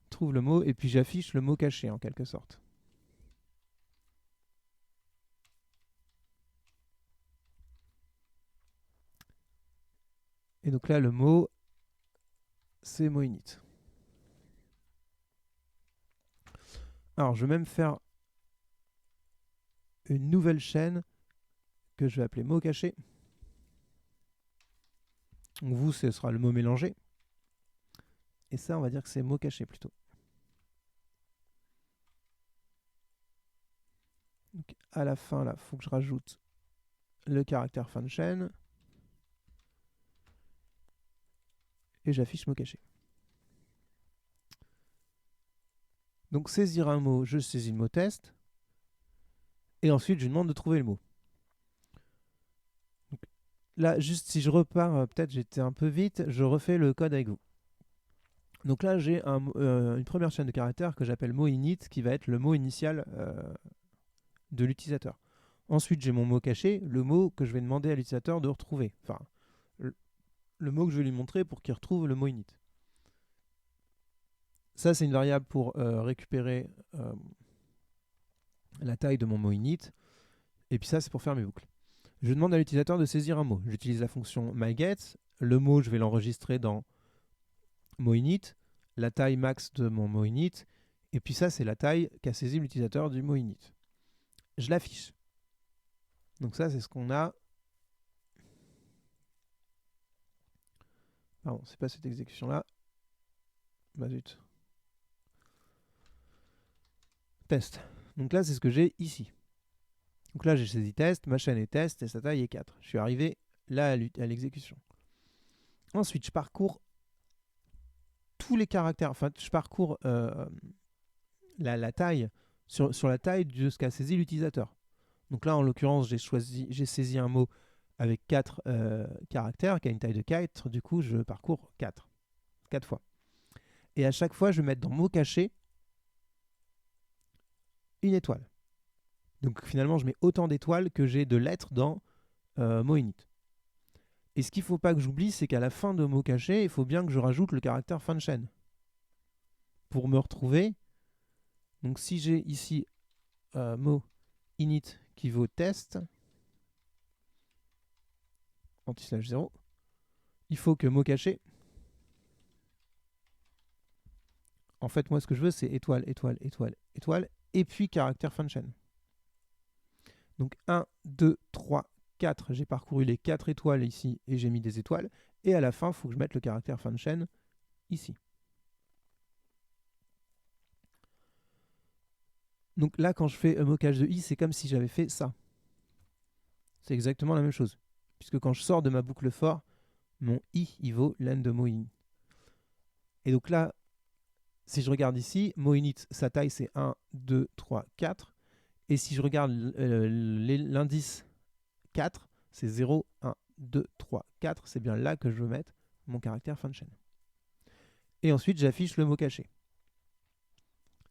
Trouve le mot, et puis j'affiche le mot caché en quelque sorte. Et donc là, le mot, c'est mot init. Alors, je vais même faire une nouvelle chaîne que je vais appeler mot caché. Donc vous, ce sera le mot mélangé. Et ça, on va dire que c'est mot caché plutôt. Donc à la fin, là, il faut que je rajoute le caractère fin de chaîne. Et j'affiche mot caché. Donc saisir un mot, je saisis le mot test. Et ensuite, je demande de trouver le mot. Donc, là, juste si je repars, peut-être j'étais un peu vite, je refais le code avec vous. Donc là, j'ai une première chaîne de caractères que j'appelle mot init, qui va être le mot initial de l'utilisateur. Ensuite, j'ai mon mot caché, le mot que je vais demander à l'utilisateur de retrouver. Enfin, le mot que je vais lui montrer pour qu'il retrouve le mot init. Ça, c'est une variable pour récupérer la taille de mon mot init. Et puis ça, c'est pour faire mes boucles. Je demande à l'utilisateur de saisir un mot. J'utilise la fonction myGet. Le mot, je vais l'enregistrer dans mot init. La taille max de mon mot init. Et puis ça, c'est la taille qu'a saisi l'utilisateur du mot init. Je l'affiche. Donc ça, c'est ce qu'on a. Pardon, c'est pas cette exécution-là. Bah zut. Test. Donc là, c'est ce que j'ai ici. Donc là, j'ai saisi test, ma chaîne est test et sa taille est 4. Je suis arrivé là à l'exécution. Ensuite, je parcours tous les caractères. Enfin, je parcours la taille sur la taille de ce qu'a saisi l'utilisateur. Donc là, en l'occurrence, j'ai saisi un mot avec 4 caractères qui a une taille de 4. Du coup, je parcours 4 fois. Et à chaque fois, je vais mettre dans mot caché une étoile. Donc finalement, je mets autant d'étoiles que j'ai de lettres dans mot init. Et ce qu'il ne faut pas que j'oublie, c'est qu'à la fin de mot caché, il faut bien que je rajoute le caractère fin de chaîne. Pour me retrouver, donc si j'ai ici mot init qui vaut test, anti/slash 0, il faut que mot caché, en fait, moi, ce que je veux, c'est étoile, étoile, étoile, étoile, et puis caractère fin de chaîne. Donc 1, 2, 3, 4, j'ai parcouru les 4 étoiles ici et j'ai mis des étoiles. Et à la fin, il faut que je mette le caractère fin de chaîne ici. Donc là, quand je fais un mocage de i, c'est comme si j'avais fait ça. C'est exactement la même chose. Puisque quand je sors de ma boucle for, mon i, il vaut len de mot in. Et donc là, si je regarde ici, mot init, sa taille c'est 1, 2, 3, 4. Et si je regarde l'indice 4, c'est 0, 1, 2, 3, 4. C'est bien là que je veux mettre mon caractère fin de chaîne. Et ensuite, j'affiche le mot caché.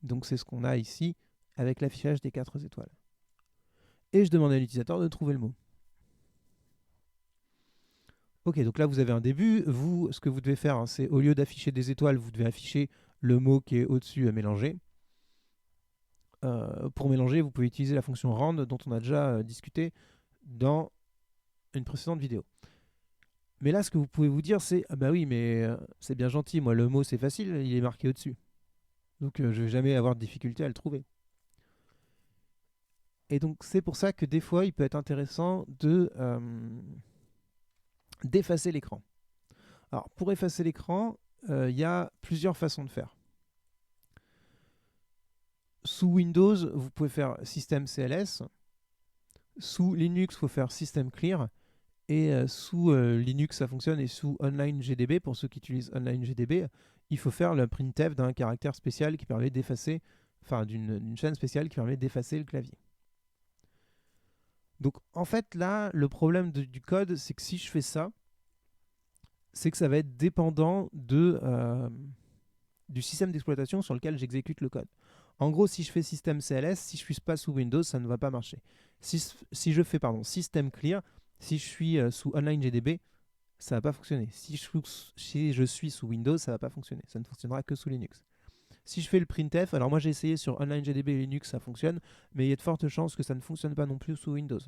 Donc c'est ce qu'on a ici avec l'affichage des 4 étoiles. Et je demande à l'utilisateur de trouver le mot. Ok, donc là vous avez un début. Vous, ce que vous devez faire, hein, c'est au lieu d'afficher des étoiles, vous devez afficher le mot qui est au-dessus à mélanger. Pour mélanger, vous pouvez utiliser la fonction rand dont on a déjà discuté dans une précédente vidéo. Mais là, ce que vous pouvez vous dire, c'est « Ah bah oui, mais c'est bien gentil, moi le mot c'est facile, il est marqué au-dessus. Donc je ne vais jamais avoir de difficulté à le trouver. » Et donc c'est pour ça que des fois, il peut être intéressant d'effacer l'écran. Alors pour effacer l'écran, il y a plusieurs façons de faire. Sous Windows, vous pouvez faire System CLS. Sous Linux, il faut faire System Clear. Et sous Linux, ça fonctionne. Et sous Online GDB, pour ceux qui utilisent Online GDB, il faut faire le printf d'un caractère spécial qui permet d'effacer, enfin d'une chaîne spéciale qui permet d'effacer le clavier. Donc en fait, là, le problème du code, c'est que si je fais ça, c'est que ça va être dépendant du système d'exploitation sur lequel j'exécute le code. En gros, si je fais système CLS, si je ne suis pas sous Windows, ça ne va pas marcher. Si je fais système clear, si je suis sous Online GDB, ça ne va pas fonctionner. Si je suis sous Windows, ça ne va pas fonctionner. Ça ne fonctionnera que sous Linux. Si je fais le printf, alors moi j'ai essayé sur Online GDB et Linux, ça fonctionne, mais il y a de fortes chances que ça ne fonctionne pas non plus sous Windows.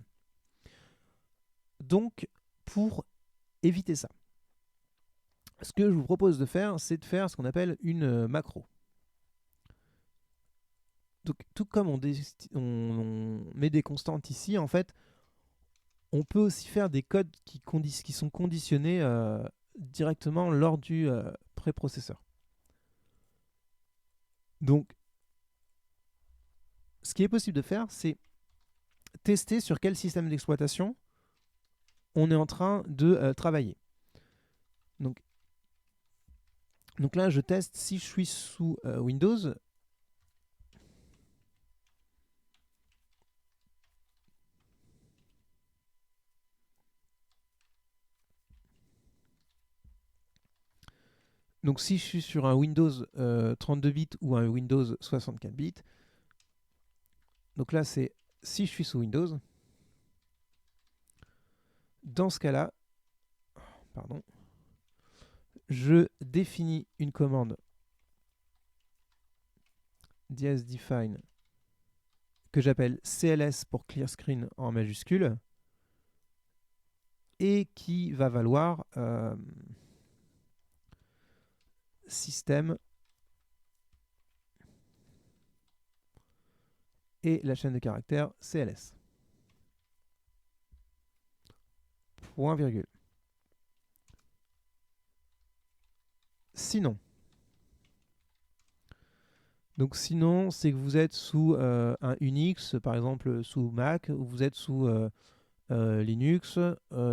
Donc, pour éviter ça, ce que je vous propose de faire, c'est de faire ce qu'on appelle une macro. Donc, tout comme on met des constantes ici, en fait, on peut aussi faire des codes qui sont conditionnés directement lors du préprocesseur. Donc, ce qui est possible de faire, c'est tester sur quel système d'exploitation on est en train de travailler. Donc là, je teste si je suis sous Windows. Donc si je suis sur un Windows 32 bits ou un Windows 64 bits, donc là c'est si je suis sous Windows, dans ce cas-là, pardon, je définis une commande -define que j'appelle CLS pour clear screen en majuscule et qui va valoir système et la chaîne de caractères CLS. Point virgule. Sinon, c'est que vous êtes sous un Unix, par exemple sous Mac, ou vous êtes sous Linux,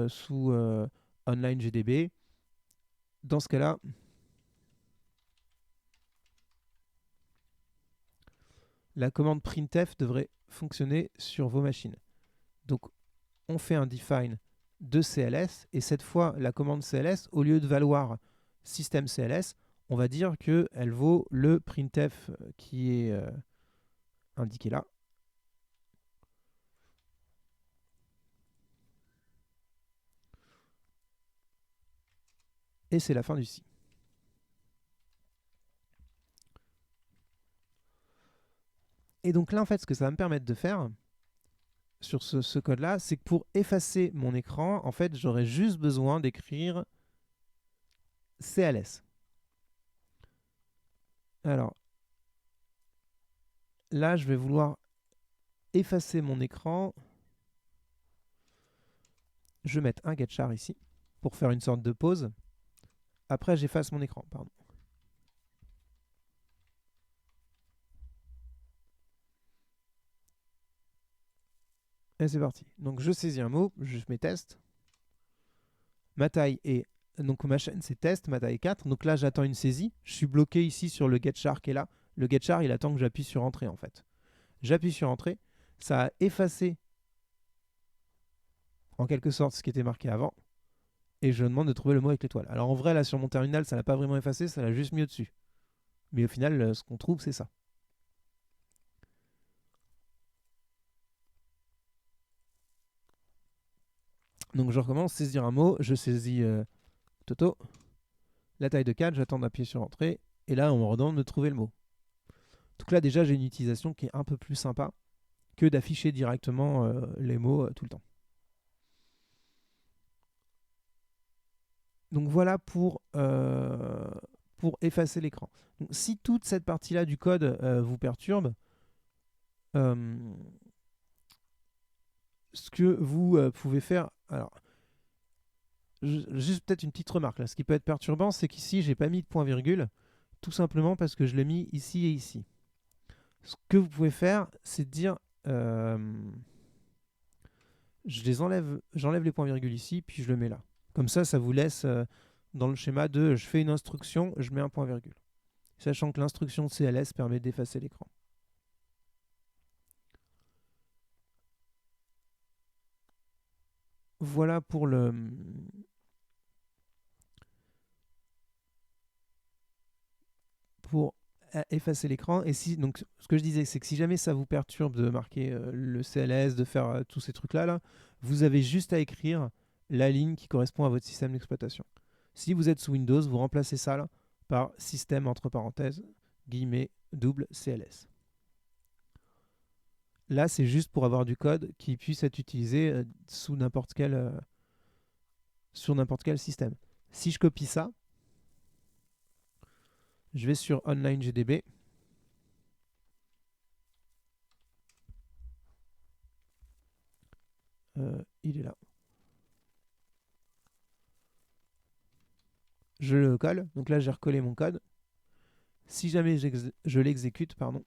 sous Online GDB. Dans ce cas-là, la commande printf devrait fonctionner sur vos machines. Donc, on fait un define de CLS, et cette fois, la commande CLS, au lieu de valoir système CLS, on va dire qu'elle vaut le printf qui est indiqué là. Et c'est la fin du si. Et donc là, en fait, ce que ça va me permettre de faire sur ce code-là, c'est que pour effacer mon écran, en fait, j'aurais juste besoin d'écrire CLS. Alors, là, je vais vouloir effacer mon écran. Je vais mettre un getchar ici pour faire une sorte de pause. Après, j'efface mon écran, pardon. Et c'est parti. Donc, je saisis un mot, je mets test. Ma taille est... Donc, ma chaîne, c'est test, ma taille est 4. Donc là, j'attends une saisie. Je suis bloqué ici sur le getchar qui est là. Le getchar, il attend que j'appuie sur entrée, en fait. J'appuie sur entrée. Ça a effacé, en quelque sorte, ce qui était marqué avant. et je demande de trouver le mot avec l'étoile. Alors en vrai, là sur mon terminal, ça l'a pas vraiment effacé, ça l'a juste mis au-dessus. Mais au final, ce qu'on trouve, c'est ça. Donc je recommence, saisir un mot, je saisis Toto, la taille de 4, j'attends d'appuyer sur Entrée, et là on me redemande de trouver le mot. Donc là déjà j'ai une utilisation qui est un peu plus sympa que d'afficher directement les mots tout le temps. Donc voilà pour effacer l'écran. Si toute cette partie-là du code vous perturbe, ce que vous pouvez faire... Alors, juste peut-être une petite remarque là. Ce qui peut être perturbant, c'est qu'ici, j'ai pas mis de point-virgule, tout simplement parce que je l'ai mis ici et ici. Ce que vous pouvez faire, c'est de dire... j'enlève les points-virgules ici, puis je le mets là. Comme ça vous laisse dans le schéma de je fais une instruction, je mets un point-virgule. Sachant que l'instruction CLS permet d'effacer l'écran. Voilà pour effacer l'écran. Et si, donc, ce que je disais, c'est que si jamais ça vous perturbe de marquer le CLS, de faire tous ces trucs-là, là, vous avez juste à écrire la ligne qui correspond à votre système d'exploitation. Si vous êtes sous Windows, vous remplacez ça là, par système entre parenthèses, guillemets, double CLS. Là, c'est juste pour avoir du code qui puisse être utilisé sur n'importe quel système. Si je copie ça, je vais sur Online GDB. Il est là. Je le colle. Donc là, j'ai recollé mon code. Si jamais je l'exécute, pardon,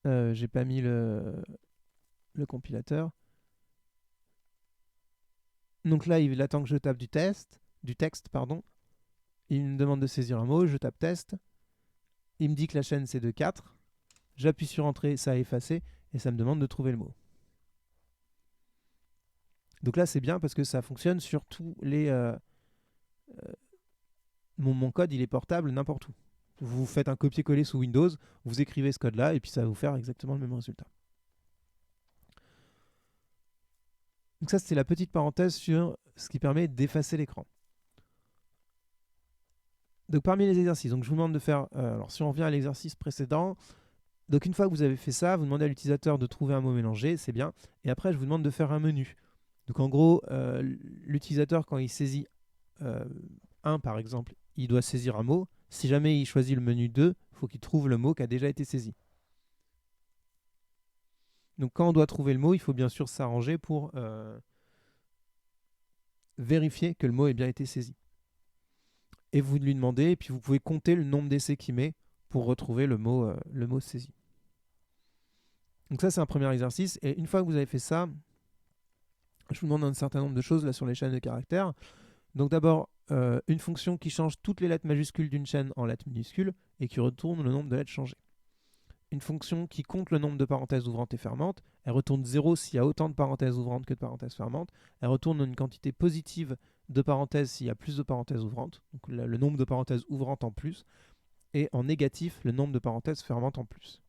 j'ai pas mis le compilateur. Donc là, il attend que je tape du texte, pardon. Il me demande de saisir un mot, je tape test. Il me dit que la chaîne c'est de 4. J'appuie sur entrée, ça a effacé, et ça me demande de trouver le mot. Donc là, c'est bien parce que ça fonctionne sur tous les... mon code, il est portable n'importe où. Vous faites un copier-coller sous Windows, vous écrivez ce code-là, et puis ça va vous faire exactement le même résultat. Donc ça, c'était la petite parenthèse sur ce qui permet d'effacer l'écran. Donc parmi les exercices, donc je vous demande de faire... alors si on revient à l'exercice précédent, donc une fois que vous avez fait ça, vous demandez à l'utilisateur de trouver un mot mélangé, c'est bien. Et après, je vous demande de faire un menu. Donc en gros, l'utilisateur, quand il saisit 1 par exemple, il doit saisir un mot. Si jamais il choisit le menu 2, il faut qu'il trouve le mot qui a déjà été saisi. Donc quand on doit trouver le mot, il faut bien sûr s'arranger pour vérifier que le mot ait bien été saisi. Et vous lui demandez, et puis vous pouvez compter le nombre d'essais qu'il met pour retrouver le mot saisi. Donc ça, c'est un premier exercice. Et une fois que vous avez fait ça, je vous demande un certain nombre de choses là sur les chaînes de caractères. Donc d'abord, une fonction qui change toutes les lettres majuscules d'une chaîne en lettres minuscules et qui retourne le nombre de lettres changées. Une fonction qui compte le nombre de parenthèses ouvrantes et fermantes. Elle retourne 0 s'il y a autant de parenthèses ouvrantes que de parenthèses fermantes. Elle retourne une quantité positive de parenthèses s'il y a plus de parenthèses ouvrantes, donc le nombre de parenthèses ouvrantes en plus, et en négatif, le nombre de parenthèses fermantes en plus,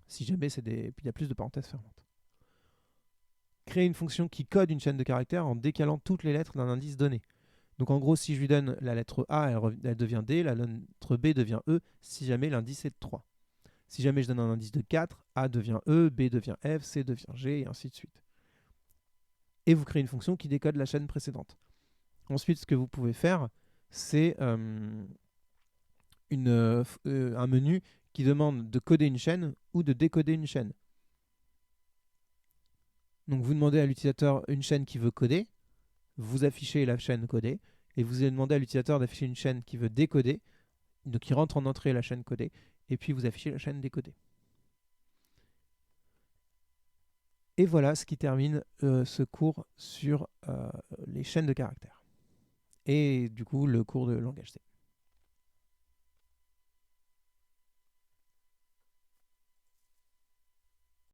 si jamais il y a plus de parenthèses fermantes. Créer une fonction qui code une chaîne de caractères en décalant toutes les lettres d'un indice donné. Donc en gros, si je lui donne la lettre A, elle devient D, la lettre B devient E, si jamais l'indice est de 3. Si jamais je donne un indice de 4, A devient E, B devient F, C devient G, et ainsi de suite. Et vous créez une fonction qui décode la chaîne précédente. Ensuite, ce que vous pouvez faire, c'est un menu qui demande de coder une chaîne ou de décoder une chaîne. Donc vous demandez à l'utilisateur une chaîne qui veut coder, vous affichez la chaîne codée, et vous allez demander à l'utilisateur d'afficher une chaîne qui veut décoder, donc il rentre en entrée la chaîne codée, et puis vous affichez la chaîne décodée. Et voilà ce qui termine ce cours sur les chaînes de caractères. Et du coup, le cours de langage C.